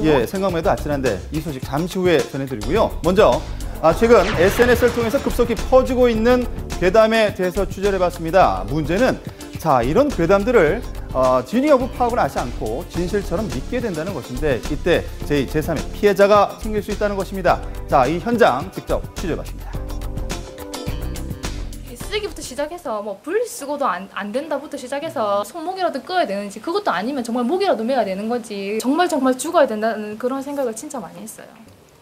예, 생각만 해도 아찔한데 이 소식 잠시 후에 전해드리고요. 먼저 최근 SNS를 통해서 급속히 퍼지고 있는 괴담에 대해서 취재를 해봤습니다. 문제는 이런 괴담들을 진위 여부 파악을 하지 않고 진실처럼 믿게 된다는 것인데 이때 제3의 피해자가 생길 수 있다는 것입니다. 이 현장 직접 취재해봤습니다. 쓰기부터 시작해서 뭐 분리수거도 안 된다부터 시작해서 손목이라도 꺼야 되는지 그것도 아니면 정말 목이라도 매야 되는 건지 정말 죽어야 된다는 그런 생각을 진짜 많이 했어요.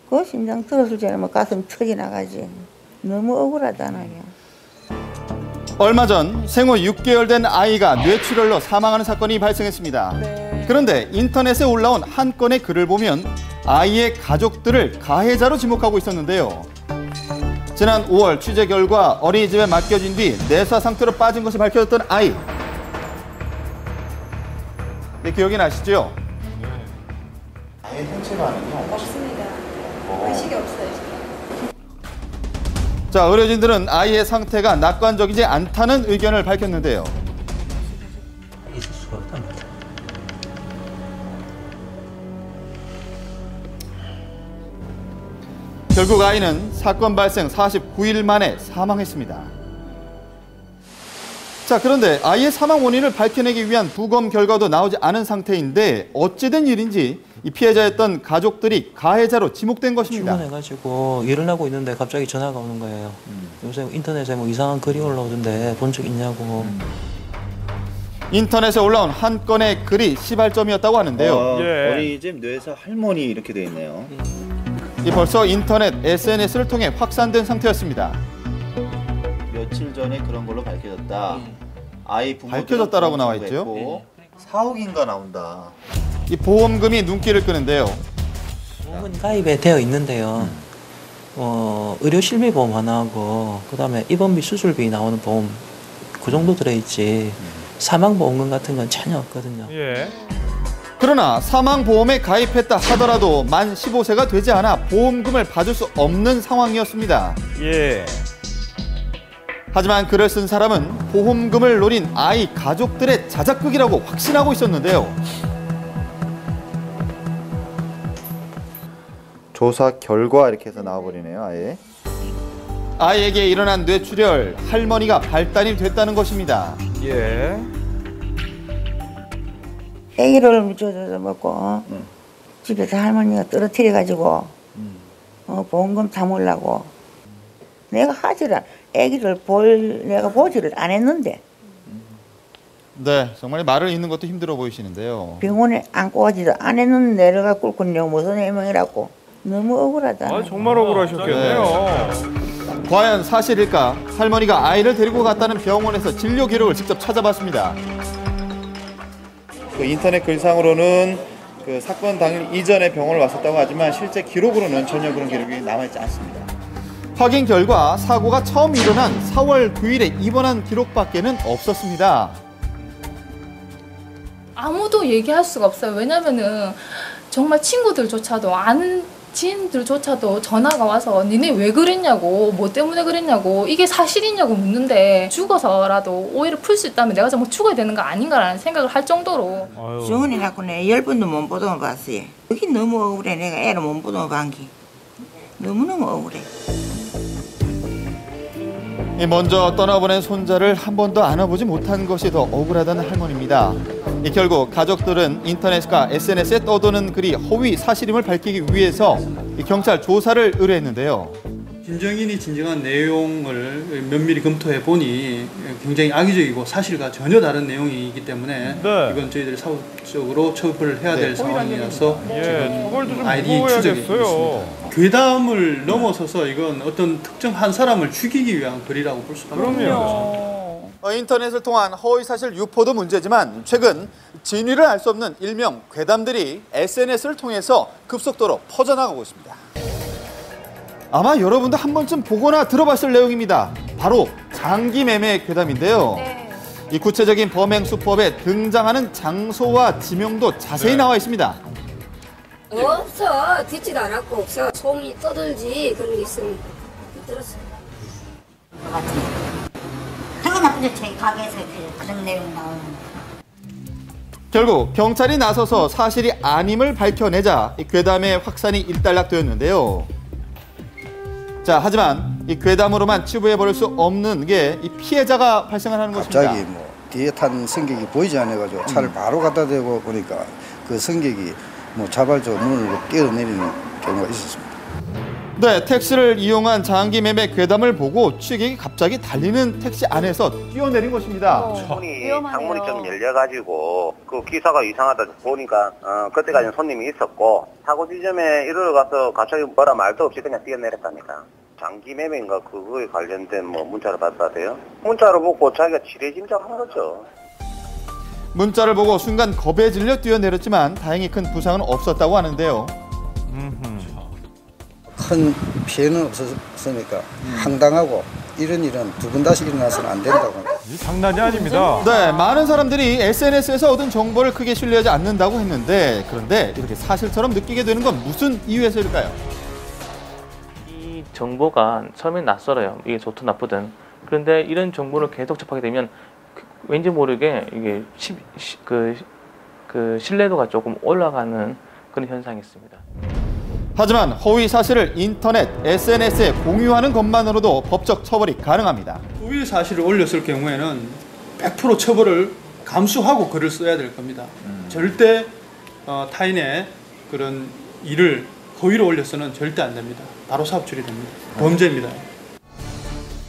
그 심장 들었을 때는 뭐 가슴 터져 나가지. 너무 억울하다 나게. 얼마 전 생후 6개월 된 아이가 뇌출혈로 사망하는 사건이 발생했습니다. 네. 그런데 인터넷에 올라온 한 건의 글을 보면 아이의 가족들을 가해자로 지목하고 있었는데요. 지난 5월 취재 결과 어린이집에 맡겨진 뒤 내사 상태로 빠진 것이 밝혀졌던 아이. 네, 기억이 나시죠? 아예 생체반응이 없습니다. 의식이 없어요. 의료진들은 아이의 상태가 낙관적이지 않다는 의견을 밝혔는데요. 있을 수가 없단 말이야. 결국 아이는 사건 발생 49일 만에 사망했습니다. 그런데 아이의 사망 원인을 밝혀내기 위한 부검 결과도 나오지 않은 상태인데 어찌된 일인지 이 피해자였던 가족들이 가해자로 지목된 것입니다. 출근해가지고 일을 하고 있는데 갑자기 전화가 오는 거예요. 요새 인터넷에 뭐 이상한 글이 올라오던데 본 적 있냐고. 인터넷에 올라온 한 건의 글이 시발점이었다고 하는데요. 어린이집 뇌사 할머니 이렇게 돼 있네요. 벌써 인터넷 SNS를 통해 확산된 상태였습니다. 며칠 전에 그런 걸로 밝혀졌다. 아이 부모 밝혀졌다라고 나와 있죠. 4억인가 나온다. 이 보험금이 눈길을 끄는데요. 보험은 가입에 되어 있는데요. 의료 실비보험 하나하고 그다음에 입원비 수술비 나오는 보험 그 정도 들어있지 사망보험금 같은 건 전혀 없거든요. 그러나 사망보험에 가입했다 하더라도 만 15세가 되지 않아 보험금을 받을 수 없는 상황이었습니다. 하지만 글을 쓴 사람은 보험금을 노린 아이 가족들의 자작극이라고 확신하고 있었는데요. 조사 결과 이렇게 해서 나와버리네요, 아예. 아이에게 일어난 뇌출혈, 할머니가 발단이 됐다는 것입니다. 애기를 묻혀줘서 먹고 집에서 할머니가 떨어뜨려가지고 보험금 담으려고 내가 애기를 내가 보지를 안 했는데. 네, 정말 말을 잇는 것도 힘들어 보이시는데요. 병원에 안고 가지도 안 했는데 내려가 꿇고 내가 무슨 애명이라고. 너무 억울하다. 정말 억울하셨겠네요. 과연 사실일까? 할머니가 아이를 데리고 갔다는 병원에서 진료 기록을 직접 찾아봤습니다. 그 인터넷 글상으로는 그 사건 당일 이전에 병원을 왔었다고 하지만 실제 기록으로는 전혀 그런 기록이 남아있지 않습니다. 확인 결과 사고가 처음 일어난 4월 9일에 입원한 기록밖에는 없었습니다. 아무도 얘기할 수가 없어요. 왜냐면은 정말 친구들조차도 아는 지인들조차도 전화가 와서 니네 왜 그랬냐고 뭐 때문에 그랬냐고 이게 사실이냐고 묻는데 죽어서라도 오해를 풀 수 있다면 내가 정말 죽어야 되는 거 아닌가라는 생각을 할 정도로. 정은이 낳고 내가 10번도 몸보동을 봤어요. 여기 너무 억울해. 내가 애를 몸보동을 본 게 너무너무 억울해. 먼저 떠나보낸 손자를 한 번도 안아보지 못한 것이 더 억울하다는 할머니입니다. 결국 가족들은 인터넷과 SNS에 떠도는 글이 허위 사실임을 밝히기 위해서 경찰 조사를 의뢰했는데요. 진정인이 진정한 내용을 면밀히 검토해 보니 굉장히 악의적이고 사실과 전혀 다른 내용이기 때문에 이건 저희들이 사후적으로 처벌을 해야 될 상황이라서 지금 아이디 추적이 있습니다. 괴담을 넘어서서 이건 어떤 특정 한 사람을 죽이기 위한 글이라고 볼 수밖에 없습니다. 인터넷을 통한 허위 사실 유포도 문제지만 최근 진위를 알 수 없는 일명 괴담들이 SNS를 통해서 급속도로 퍼져나가고 있습니다. 아마 여러분도 한 번쯤 보거나 들어봤을 내용입니다. 바로 장기 매매 괴담인데요. 이 구체적인 범행 수법에 등장하는 장소와 지명도 자세히 나와 있습니다. 없어. 듣지도 않았고 없어. 소문이 떠들지 그런 게 있으면 들었어요. 되게 나쁘죠. 저희 가게에서 그런 내용이 나오는. 결국 경찰이 나서서 사실이 아님을 밝혀내자 이 괴담의 확산이 일단락되었는데요. 자, 하지만 이 괴담으로만 치부해버릴 수 없는 게 이 피해자가 발생하는 것입니다. 갑자기 뭐 뒤에 탄 승객이 보이지 않아가지고 차를 바로 갖다 대고 보니까 그 승객이 뭐 자발적으로 문을 뛰어내리는 경우가 있었습니다. 네, 택시를 이용한 장기 매매 괴담을 보고 취객이 갑자기 달리는 택시 안에서 뛰어내린 것입니다. 창문이 좀 열려가지고 그 기사가 이상하다 보니까 그때까지는 손님이 있었고 사고 지점에 이르러 가서 갑자기 뭐라 말도 없이 그냥 뛰어내렸답니다. 장기 매매인가 그거에 관련된 뭐 문자를 받았대요. 문자를 보고 자기가 지레짐작한 거죠. 문자를 보고 순간 겁에 질려 뛰어내렸지만 다행히 큰 부상은 없었다고 하는데요. 큰 피해는 없었으니까 황당하고 이런 일은 두 번 다시 일어나서는 안 된다고 합니다. 장난이 아닙니다. 네, 많은 사람들이 SNS에서 얻은 정보를 크게 신뢰하지 않는다고 했는데 그런데 이렇게 사실처럼 느끼게 되는 건 무슨 이유에서일까요? 이 정보가 처음엔 낯설어요. 이게 좋든 나쁘든. 그런데 이런 정보를 계속 접하게 되면 왠지 모르게 이게 그 신뢰도가 조금 올라가는 그런 현상이 있습니다. 하지만 허위 사실을 인터넷, SNS에 공유하는 것만으로도 법적 처벌이 가능합니다. 허위 사실을 올렸을 경우에는 100% 처벌을 감수하고 글을 써야 될 겁니다. 절대 타인의 그런 일을 허위로 올려서는 절대 안 됩니다. 바로 사업 처리됩니다. 범죄입니다.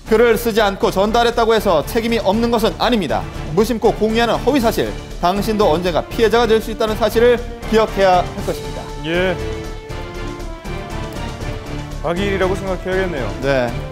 글을 쓰지 않고 전달했다고 해서 책임이 없는 것은 아닙니다. 무심코 공유하는 허위 사실, 당신도 언젠가 피해자가 될 수 있다는 사실을 기억해야 할 것입니다. 예. 악일이라고 생각해야겠네요. 네.